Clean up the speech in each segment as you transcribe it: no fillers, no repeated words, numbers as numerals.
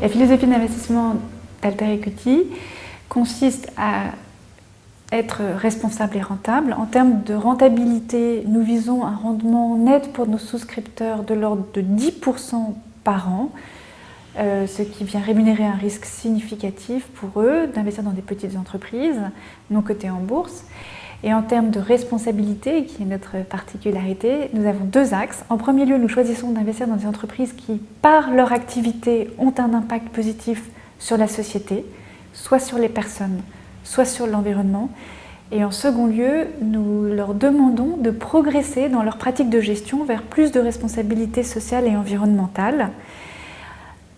La philosophie d'investissement d'Alter Equity consiste à être responsable et rentable. En termes de rentabilité, nous visons un rendement net pour nos souscripteurs de l'ordre de 10% par an, ce qui vient rémunérer un risque significatif pour eux d'investir dans des petites entreprises non cotées en bourse. Et en termes de responsabilité, qui est notre particularité, nous avons deux axes. En premier lieu, nous choisissons d'investir dans des entreprises qui, par leur activité, ont un impact positif sur la société, soit sur les personnes, soit sur l'environnement. Et en second lieu, nous leur demandons de progresser dans leur pratique de gestion vers plus de responsabilité sociale et environnementale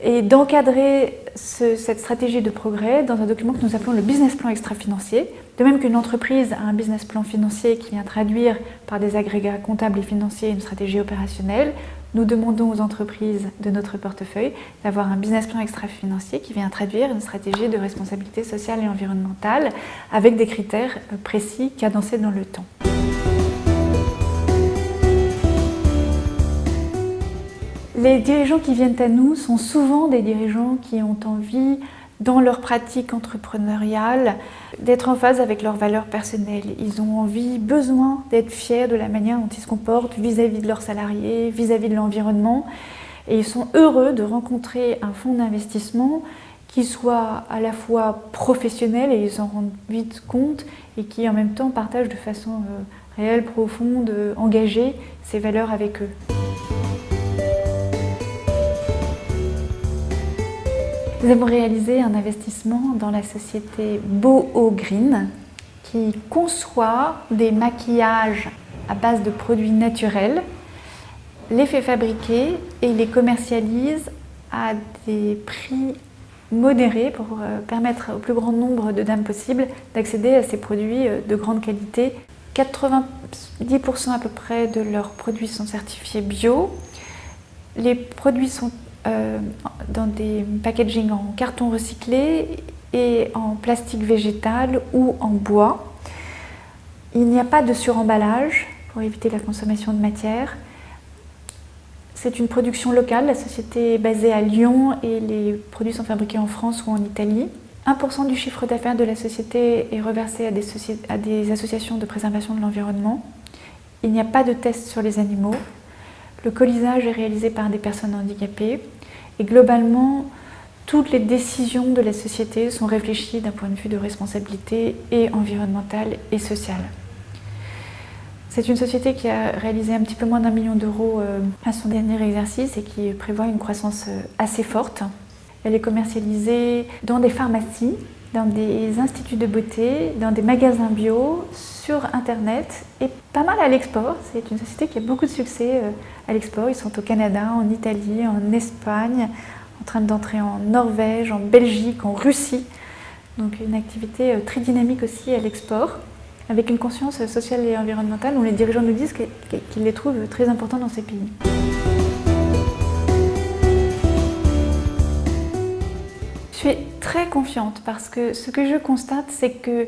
et d'encadrer cette stratégie de progrès dans un document que nous appelons le business plan extra-financier. De même qu'une entreprise a un business plan financier qui vient traduire par des agrégats comptables et financiers une stratégie opérationnelle, nous demandons aux entreprises de notre portefeuille d'avoir un business plan extra-financier qui vient traduire une stratégie de responsabilité sociale et environnementale avec des critères précis, cadencés dans le temps. Les dirigeants qui viennent à nous sont souvent des dirigeants qui ont envie, dans leur pratique entrepreneuriale, d'être en phase avec leurs valeurs personnelles. Ils ont envie, besoin d'être fiers de la manière dont ils se comportent vis-à-vis de leurs salariés, vis-à-vis de l'environnement. Et ils sont heureux de rencontrer un fonds d'investissement qui soit à la fois professionnel, et ils s'en rendent vite compte, et qui en même temps partage de façon réelle, profonde, engagée ces valeurs avec eux. Nous avons réalisé un investissement dans la société BoHo-Green qui conçoit des maquillages à base de produits naturels, les fait fabriquer et les commercialise à des prix modérés pour permettre au plus grand nombre de dames possible d'accéder à ces produits de grande qualité. 90% à peu près de leurs produits sont certifiés bio. Les produits sont dans des packaging en carton recyclé et en plastique végétal ou en bois. Il n'y a pas de suremballage pour éviter la consommation de matière. C'est une production locale, la société est basée à Lyon et les produits sont fabriqués en France ou en Italie. 1% du chiffre d'affaires de la société est reversé à des associations de préservation de l'environnement. Il n'y a pas de test sur les animaux. Le colisage est réalisé par des personnes handicapées et globalement, toutes les décisions de la société sont réfléchies d'un point de vue de responsabilité et environnementale et sociale. C'est une société qui a réalisé un petit peu moins d'1 million d'euros à son dernier exercice et qui prévoit une croissance assez forte. Elle est commercialisée dans des pharmacies, dans des instituts de beauté, dans des magasins bio, sur Internet et pas mal à l'export. C'est une société qui a beaucoup de succès à l'export. Ils sont au Canada, en Italie, en Espagne, en train d'entrer en Norvège, en Belgique, en Russie. Donc une activité très dynamique aussi à l'export, avec une conscience sociale et environnementale où les dirigeants nous disent qu'ils les trouvent très importants dans ces pays. Je suis très confiante parce que ce que je constate, c'est que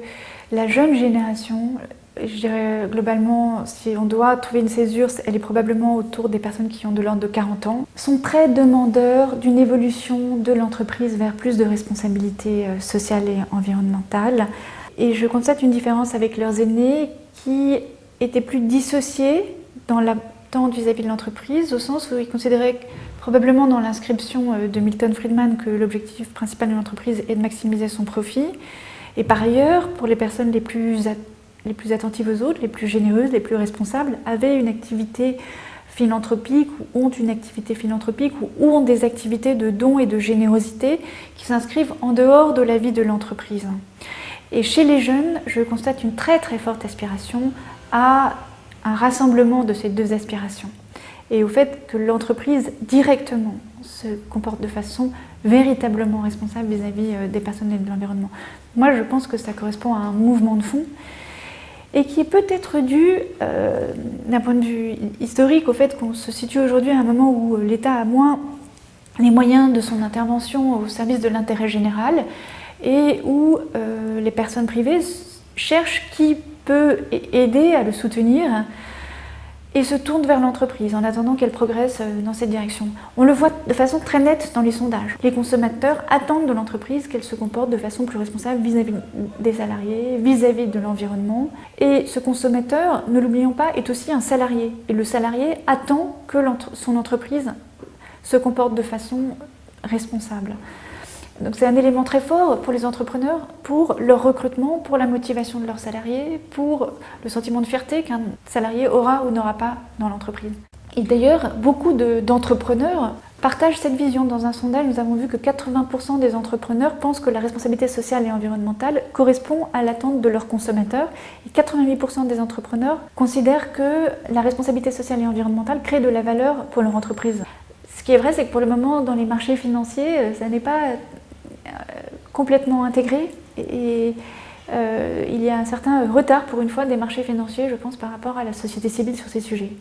la jeune génération, je dirais globalement, si on doit trouver une césure, elle est probablement autour des personnes qui ont de l'ordre de 40 ans, sont très demandeurs d'une évolution de l'entreprise vers plus de responsabilité sociale et environnementale. Et je constate une différence avec leurs aînés qui étaient plus dissociés dans l'attente vis-à-vis de l'entreprise, au sens où ils considéraient probablement dans l'inscription de Milton Friedman que l'objectif principal de l'entreprise est de maximiser son profit. Et par ailleurs, pour les personnes les plus attentives aux autres, les plus généreuses, les plus responsables, avaient une activité philanthropique ou ont une activité philanthropique ou ont des activités de dons et de générosité qui s'inscrivent en dehors de la vie de l'entreprise. Et chez les jeunes, je constate une très très forte aspiration à un rassemblement de ces deux aspirations et au fait que l'entreprise directement se comporte de façon véritablement responsable vis-à-vis des personnes et de l'environnement. Moi, je pense que ça correspond à un mouvement de fond et qui est peut-être dû, d'un point de vue historique, au fait qu'on se situe aujourd'hui à un moment où l'État a moins les moyens de son intervention au service de l'intérêt général et où les personnes privées cherchent qui peut aider à le soutenir. et se tournent vers l'entreprise en attendant qu'elle progresse dans cette direction. On le voit de façon très nette dans les sondages. Les consommateurs attendent de l'entreprise qu'elle se comporte de façon plus responsable vis-à-vis des salariés, vis-à-vis de l'environnement. Et ce consommateur, ne l'oublions pas, est aussi un salarié. Et le salarié attend que son entreprise se comporte de façon responsable. Donc c'est un élément très fort pour les entrepreneurs, pour leur recrutement, pour la motivation de leurs salariés, pour le sentiment de fierté qu'un salarié aura ou n'aura pas dans l'entreprise. Et d'ailleurs, beaucoup d'entrepreneurs partagent cette vision. Dans un sondage, nous avons vu que 80% des entrepreneurs pensent que la responsabilité sociale et environnementale correspond à l'attente de leurs consommateurs. Et 88% des entrepreneurs considèrent que la responsabilité sociale et environnementale crée de la valeur pour leur entreprise. Ce qui est vrai, c'est que pour le moment, dans les marchés financiers, ça n'est pas complètement intégré et il y a un certain retard pour une fois des marchés financiers, je pense, par rapport à la société civile sur ces sujets.